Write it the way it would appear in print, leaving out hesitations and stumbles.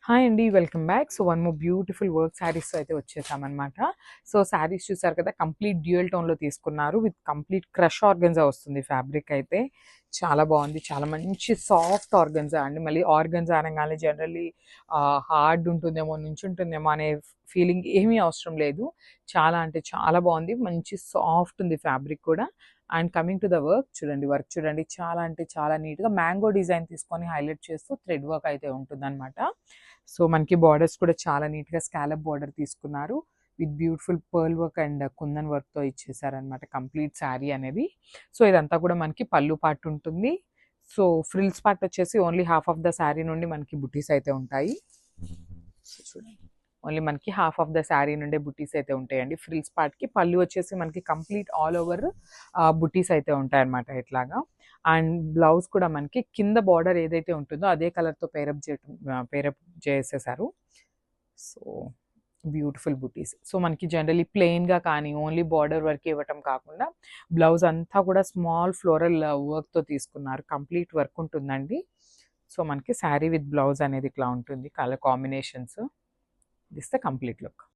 Hi అండి, welcome back. So one more beautiful work saris అయితే వచ్చేసామన్నమాట. So saris చూసారు కదా, కంప్లీట్ డ్యూయల్ టోన్లో తీసుకున్నారు. విత్ కంప్లీట్ క్రష్ ఆర్గన్జా వస్తుంది. ఫ్యాబ్రిక్ అయితే చాలా బాగుంది. చాలా మంచి సాఫ్ట్ ఆర్గన్జా అండి. మళ్ళీ ఆర్గన్జా అనగానే జనరల్లీ హార్డ్ ఉంటుందేమో, నుంచుంటుందేమో అనే ఫీలింగ్ ఏమీ అవసరం లేదు. చాలా అంటే చాలా బాగుంది. మంచి సాఫ్ట్ ఉంది ఫ్యాబ్రిక్ కూడా. And coming to the work చూడండి, వర్క్ చూడండి, చాలా అంటే చాలా నీట్గా మ్యాంగో డిజైన్ తీసుకొని హైలైట్ చేస్తూ థ్రెడ్ వర్క్ అయితే ఉంటుందన్నమాట. సో మనకి బార్డర్స్ కూడా చాలా నీట్గా స్కాలప్ బార్డర్ తీసుకున్నారు. With beautiful pearl work and kundan వర్క్తో ఇచ్చేసారనమాట కంప్లీట్ శారీ అనేది. సో ఇదంతా కూడా మనకి పళ్ళు పార్ట్ ఉంటుంది. సో ఫ్రిల్స్ పార్ట్ వచ్చేసి only half of the sari నుండి మనకి బుటీస్ అయితే ఉంటాయి. సో చూడండి, ఓన్లీ మనకి హాఫ్ ఆఫ్ ద శారీ నుండే బుటీస్ అయితే ఉంటాయండి. ఫ్రిల్స్ పార్ట్కి పళ్ళు వచ్చేసి మనకి కంప్లీట్ ఆల్ ఓవర్ బుటీస్ అయితే ఉంటాయి అనమాట ఇట్లాగా. అండ్ బ్లౌజ్ కూడా మనకి కింద బార్డర్ ఏదైతే ఉంటుందో అదే కలర్తో పేరప్ చేసేసారు. సో బ్యూటిఫుల్ బుటీస్. సో మనకి జనరలీ ప్లెయిన్గా కానీ ఓన్లీ బార్డర్ వర్క్ ఇవ్వటం కాకుండా బ్లౌజ్ అంతా కూడా స్మాల్ ఫ్లోరల్ వర్క్తో తీసుకున్నారు. కంప్లీట్ వర్క్ ఉంటుందండి. సో మనకి శారీ విత్ బ్లౌజ్ అనేది ఇట్లా ఉంటుంది. Colour combinations. This the complete look.